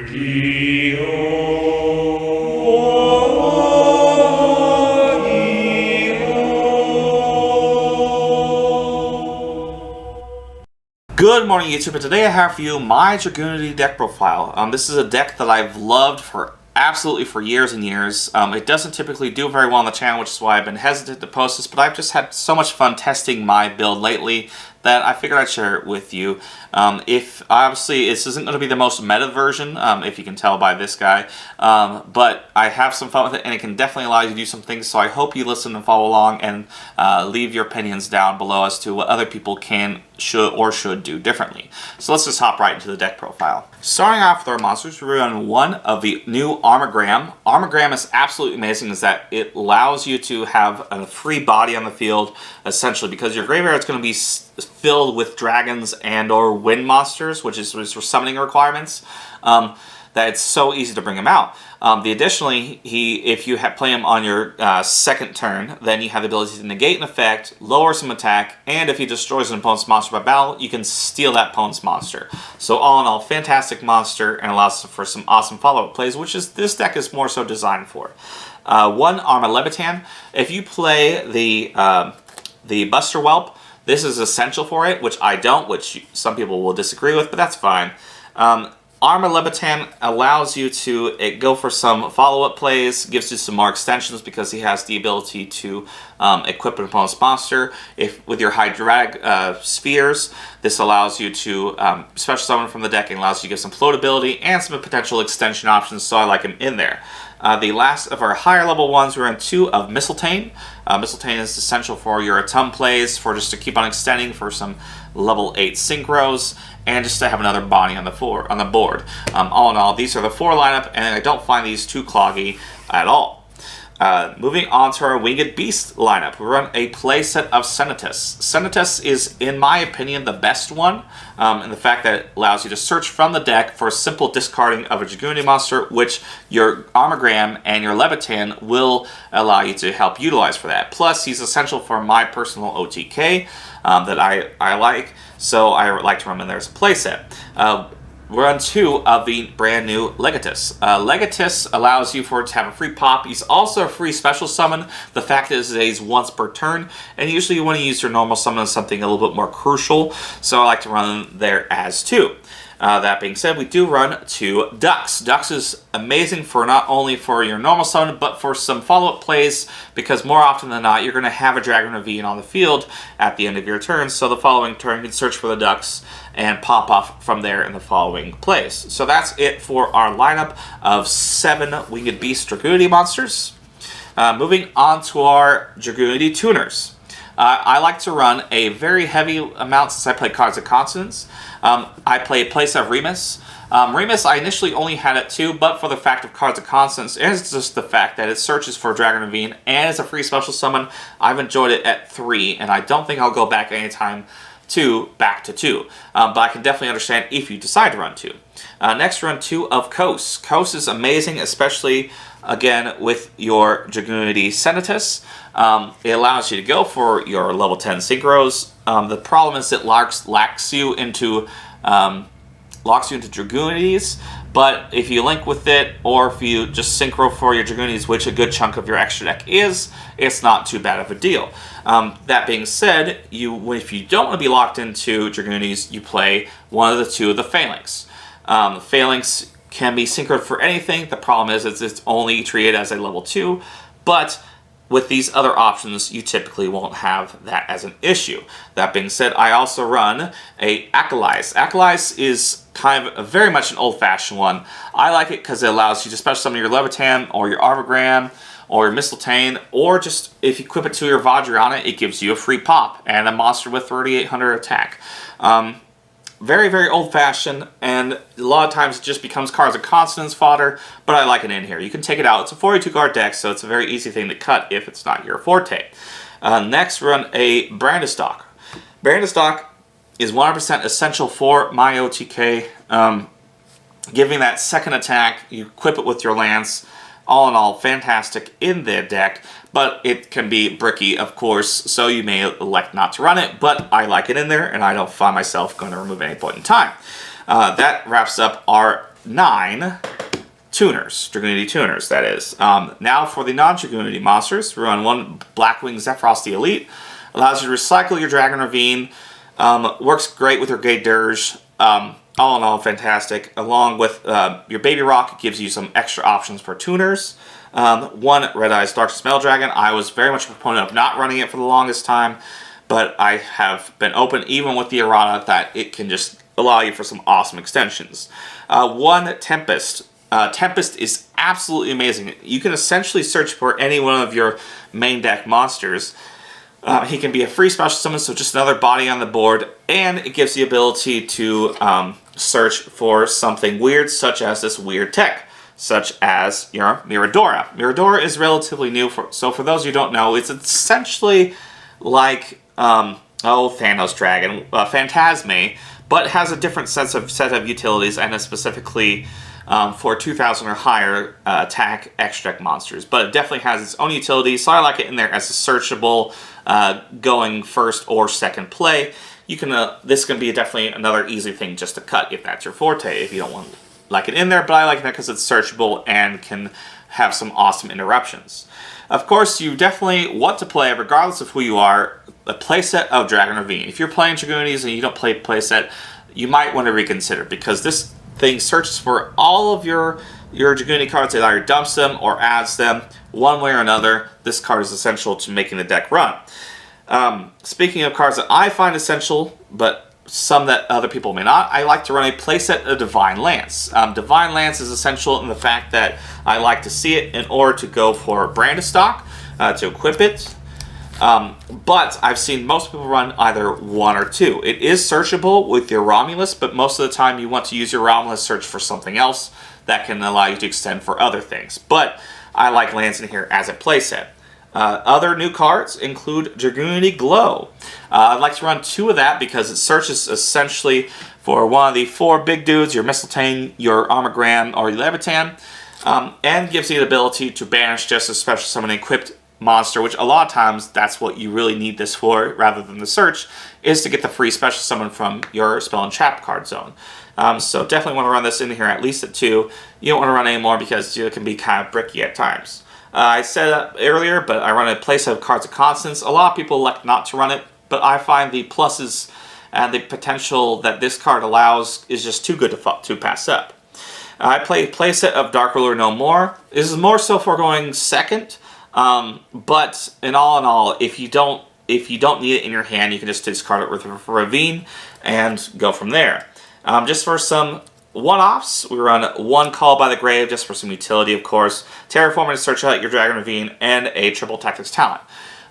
Good morning, YouTube, and today I have for you my Dragunity deck profile. This is a deck that I've loved for absolutely for years and years. It doesn't typically do very well on the channel, which is why I've been hesitant to post this, but I've just had so much fun testing my build lately that I figured I'd share it with you. If obviously this isn't going to be the most meta version, if you can tell by this guy, but I have some fun with it, and it can definitely allow you to do some things. So I hope you listen and follow along, and leave your opinions down below as to what other people can, should do differently. So let's just hop right into the deck profile. Starting off with our monsters, we're on one of the new Armogram. Armogram is absolutely amazing, is that it allows you to have a free body on the field, essentially, because your graveyard is going to be filled with dragons and or wind monsters, which is for summoning requirements, that it's so easy to bring him out. Additionally, if you play him on your second turn, then you have the ability to negate an effect, lower some attack, and if he destroys an opponent's monster by battle, you can steal that opponent's monster. So all in all, fantastic monster, and allows for some awesome follow-up plays, which is this deck is more so designed for. One, Arma Levitan. If you play the Buster Whelp, this is essential for it, which I don't, which some people will disagree with, but that's fine. Arma Levitan allows you to go for some follow-up plays, gives you some more extensions because he has the ability to equip an opponent's monster. With your high drag spheres, this allows you to special summon from the deck and allows you to give some floatability and some potential extension options, so I like him in there. The last of our higher level ones, we're in two of Mistletoe. Mistletoe is essential for your Atum plays, for just to keep on extending for some level 8 synchros, and just to have another body on the board. All in all, these are the four lineup, and I don't find these too cloggy at all. Moving on to our Winged Beast lineup, we run a playset of Syncos. Syncos is, in my opinion, the best one, in the fact that it allows you to search from the deck for a simple discarding of a Dragunity monster, which your Armogram and your Levitan will allow you to help utilize for that. Plus, he's essential for my personal OTK that I like, so I like to run him in there as a playset. We're on two of the brand new Legatus. Legatus allows you to have a free pop. He's also a free special summon. The fact is that he's once per turn, and usually you want to use your normal summon on something a little bit more crucial, so I like to run them there as two. That being said, we do run two Ducks. Ducks is amazing for not only for your normal summon, but for some follow-up plays, because more often than not, you're going to have a Dragon Ravine on the field at the end of your turn, so the following turn you can search for the Ducks and pop off from there in the following plays. So that's it for our lineup of 7 Winged Beast Dragunity monsters. Moving on to our Dragunity Tuners. I like to run a very heavy amount since I play Cards of Consonance. I play a playset of Remus. Remus, I initially only had it 2, but for the fact of Cards of Consonance, and it's just the fact that it searches for Dragon Ravine and it's a free special summon, I've enjoyed it at 3, and I don't think I'll go back anytime back to 2. But I can definitely understand if you decide to run 2. Next, run 2 of Kos. Kos is amazing, especially, again, with your Dragunity Syncos. It allows you to go for your level 10 synchros. The problem is it locks you into Dragunities, but if you link with it, or if you just synchro for your Dragunities, which a good chunk of your extra deck is, it's not too bad of a deal. That being said, if you don't want to be locked into Dragunities, you play one of the 2 of the Phalanx. The Phalanx can be synchroed for anything. The problem is it's only treated as a level 2, but with these other options, you typically won't have that as an issue. That being said, I also run a Acolyte. Acolyte is kind of very much an old-fashioned one. I like it because it allows you to special summon your Levitan or your Armogram or your Mistletoe, or just if you equip it to your Vajrayana, it gives you a free pop and a monster with 3,800 attack. Very, very old-fashioned, and a lot of times it just becomes Cards of Consonance fodder, but I like it in here. You can take it out. It's a 42-card deck, so it's a very easy thing to cut if it's not your forte. Next, run a Brandistock. Brandistock is 100% essential for my OTK. Giving that second attack, you equip it with your Lance. All in all, fantastic in the deck, but it can be bricky, of course, so you may elect not to run it, but I like it in there, and I don't find myself going to remove at any point in time. That wraps up our 9 tuners, Dragunity Tuners, that is. Now for the non-Dragunity monsters, we run 1 Blackwing Zephyros the Elite. Allows you to recycle your Dragon Ravine. Works great with your Gay Dirge. All in all, fantastic. Along with your Baby Rock, it gives you some extra options for tuners. 1 Red Eyes Dark Smell Dragon. I was very much a proponent of not running it for the longest time, but I have been open, even with the errata, that it can just allow you for some awesome extensions. 1 Tempest. Tempest is absolutely amazing. You can essentially search for any one of your main deck monsters. He can be a free special summon, so just another body on the board, and it gives the ability to search for something weird, such as this weird tech, such as your Miradora. Miradora is relatively new, so for those who don't know, it's essentially like Thanos Dragon, Phantasme, but has a different set of utilities, and is specifically for 2,000 or higher attack extra deck monsters. But it definitely has its own utility, so I like it in there as a searchable going first or second play. You can this can be definitely another easy thing just to cut if that's your forte, if you don't want to like it in there, but I like that because it's searchable and can have some awesome interruptions. Of course, you definitely want to play, regardless of who you are, a playset of Dragon Ravine. If you're playing Dragunities and you don't play playset, you might want to reconsider, because this thing searches for all of your Dragunity cards. It either dumps them or adds them. One way or another, this card is essential to making the deck run. Speaking of cards that I find essential, but some that other people may not, I like to run a playset of Divine Lance. Divine Lance is essential in the fact that I like to see it in order to go for Brandistock, to equip it. But I've seen most people run either 1 or 2. It is searchable with your Romulus, but most of the time you want to use your Romulus search for something else that can allow you to extend for other things. But I like Lance in here as a playset. Other new cards include Dragunity Glow. I'd like to run 2 of that because it searches essentially for one of the 4 big dudes, your Mistletoe, your Armagram, or your Levitan, and gives you the ability to banish just a special summon equipped monster, which a lot of times that's what you really need this for, rather than the search, is to get the free special summon from your spell and trap card zone. So definitely want to run this in here at least at 2. You don't want to run any more because it can be kind of bricky at times. I said it earlier, but I run a playset of Cards of Constance. A lot of people elect not to run it, but I find the pluses and the potential that this card allows is just too good to pass up. I play a playset of Dark Ruler No More. This is more so for going second, but in all, if you don't need it in your hand, you can just discard it with Ravine and go from there. Just for some one-offs, we run 1 Call by the Grave, just for some utility, of course, Terraforming to search out your Dragon Ravine, and a Triple Tactics Talent.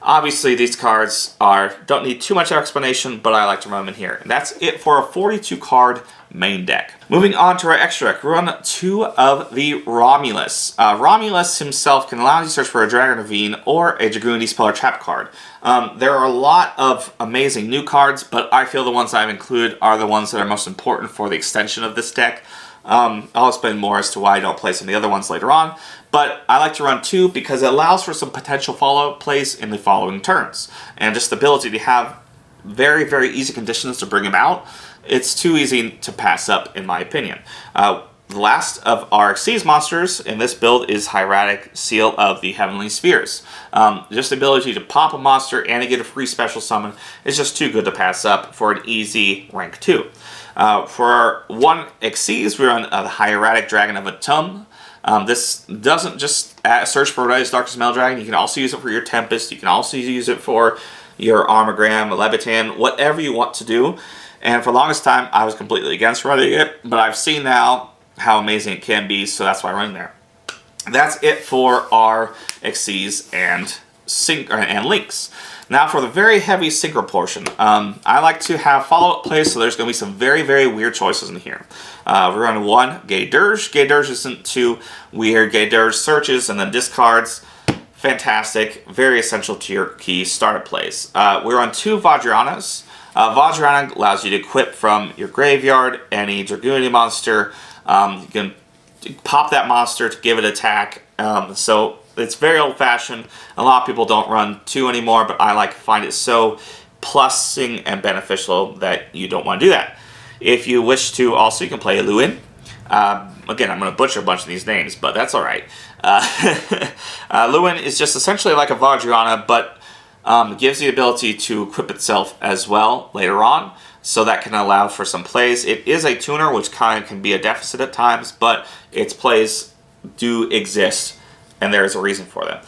Obviously, these cards don't need too much explanation, but I like to run them in here. And that's it for a 42-card main deck. Moving on to our extra deck, we run 2 of the Romulus. Romulus himself can allow you to search for a Dragon Ravine or a Dragunity Spell or Trap card. There are a lot of amazing new cards, but I feel the ones I've included are the ones that are most important for the extension of this deck. I'll explain more as to why I don't play some of the other ones later on, but I like to run 2 because it allows for some potential follow-up plays in the following turns, and just the ability to have very, very easy conditions to bring them out. It's too easy to pass up, in my opinion. The last of our Xyz monsters in this build is Hieratic Seal of the Heavenly Spheres. Just the ability to pop a monster and to get a free special summon is just too good to pass up for an easy rank 2. For our 1 Xyz, we run the Hieratic Dragon of Atum. This doesn't just search for Red Eyes Dark Smell Dragon. You can also use it for your Tempest. You can also use it for your Armagram, Levitan, whatever you want to do. And for the longest time, I was completely against running it, but I've seen now how amazing it can be, so that's why I run there. That's it for our Xyz and links. Now for the very heavy synchro portion, I like to have follow-up plays, so there's going to be some very, very weird choices in here. We run 1 Gay Dirge. Gay Dirge isn't too weird. Gay Dirge searches and then discards. Fantastic. Very essential to your key startup plays. We run 2 Vajranas. Vajrana allows you to equip from your graveyard any Dragunity monster. You can pop that monster to give it attack. So it's very old-fashioned. A lot of people don't run 2 anymore, but I find it so plussing and beneficial that you don't want to do that. If you wish to, also you can play Lewin. Again, I'm going to butcher a bunch of these names, but that's alright. Lewin is just essentially like a Vajrayana, but gives the ability to equip itself as well later on, so that can allow for some plays. It is a tuner, which kind of can be a deficit at times, but its plays do exist, and there is a reason for them.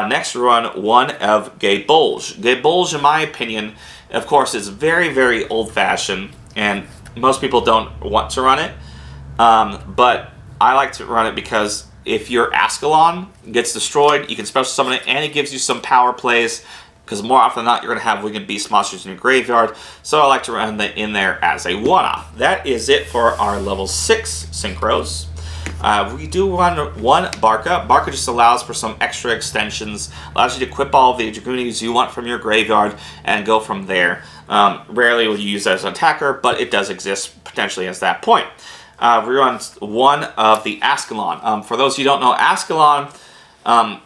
Next we run one of Gaybolge. Gaybolge, in my opinion, of course, is very, very old-fashioned, and most people don't want to run it. But I like to run it because if your Ascalon gets destroyed, you can special summon it, and it gives you some power plays, because more often than not, you're going to have winged beast monsters in your graveyard. So I like to run that in there as a one-off. That is it for our level 6 Synchros. We do run one Barca. Barca just allows for some extra extensions, allows you to equip all the Dragunities you want from your graveyard and go from there. Rarely will you use it as an attacker, but it does exist potentially as that point. We run one of the Ascalon. For those who don't know, Ascalon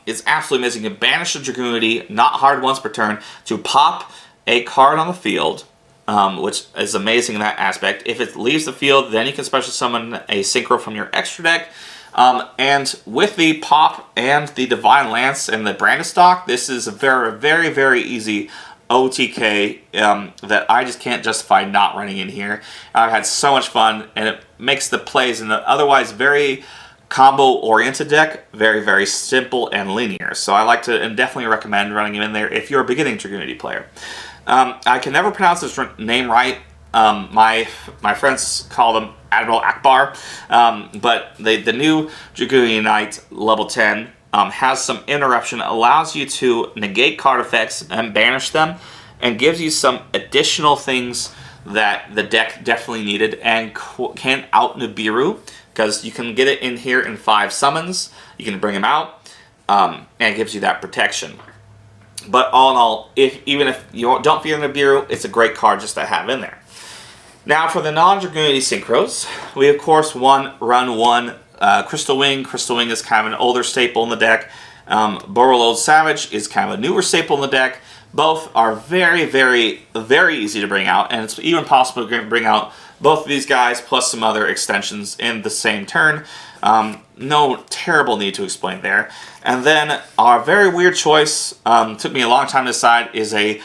is absolutely amazing. You banish a Dragunity, not hard once per turn, to pop a card on the field, which is amazing in that aspect. If it leaves the field, then you can special summon a Synchro from your extra deck. And with the pop and the Divine Lance and the Brandistock, this is a very, very, very easy OTK that I just can't justify not running in here. I've had so much fun, and it makes the plays in an otherwise very combo-oriented deck very, very simple and linear. So I like to and definitely recommend running him in there if you're a beginning Dragunity player. I can never pronounce this name right. My friends call them Admiral Akbar, but the new Dragunity Knight level 10 has some interruption, allows you to negate card effects and banish them, and gives you some additional things that the deck definitely needed, and can out Nibiru, because you can get it in here in 5 summons. You can bring him out, and it gives you that protection. But all in all, even if you don't fear Nibiru, it's a great card just to have in there. Now for the non-Dragunity Synchros, we of course run one Crystal Wing. Crystal Wing is kind of an older staple in the deck. Borreload Savage is kind of a newer staple in the deck. Both are very, very, very easy to bring out, and it's even possible to bring out both of these guys plus some other extensions in the same turn. No terrible need to explain there. And then our very weird choice, took me a long time to decide, is a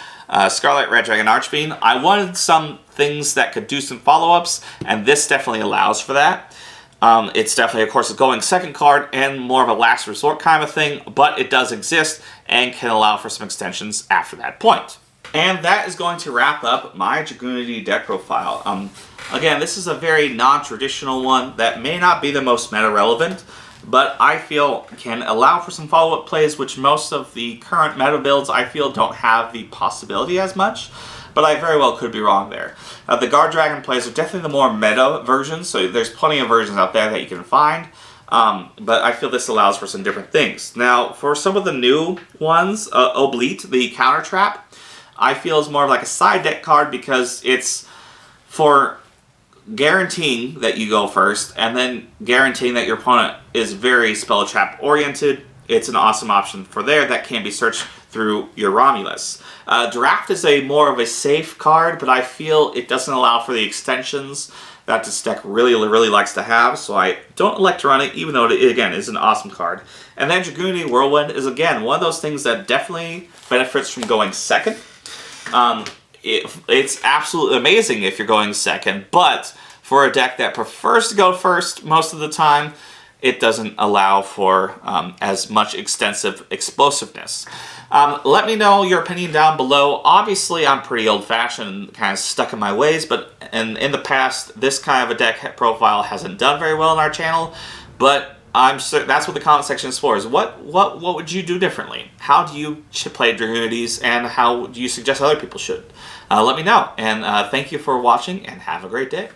Scarlet Red Dragon Archbin. I wanted some things that could do some follow-ups, and this definitely allows for that. It's definitely, of course, a going second card and more of a last resort kind of thing, but it does exist and can allow for some extensions after that point. And that is going to wrap up my Dragunity deck profile. Again, this is a very non-traditional one that may not be the most meta-relevant, but I feel can allow for some follow-up plays, which most of the current meta builds I feel don't have the possibility as much, but I very well could be wrong there. The Guard Dragon plays are definitely the more meta versions, so there's plenty of versions out there that you can find, but I feel this allows for some different things. Now, for some of the new ones, Oblite, the Counter Trap, I feel is more of like a side deck card because it's for guaranteeing that you go first, and then guaranteeing that your opponent is very spell trap oriented. It's an awesome option for there that can be searched through your Romulus. Draft is more of a safe card, but I feel it doesn't allow for the extensions that this deck really, really likes to have, so I don't elect to run it, even though it, again, is an awesome card. And then Dragunity Whirlwind is, again, one of those things that definitely benefits from going second. It's absolutely amazing if you're going second, but for a deck that prefers to go first most of the time, it doesn't allow for as much extensive explosiveness. Let me know your opinion down below. Obviously, I'm pretty old-fashioned and kind of stuck in my ways, but in the past, this kind of a deck profile hasn't done very well on our channel, but that's what the comment section is for, is what would you do differently? How do you play Dragunities, and how do you suggest other people should? Let me know, and thank you for watching, and have a great day.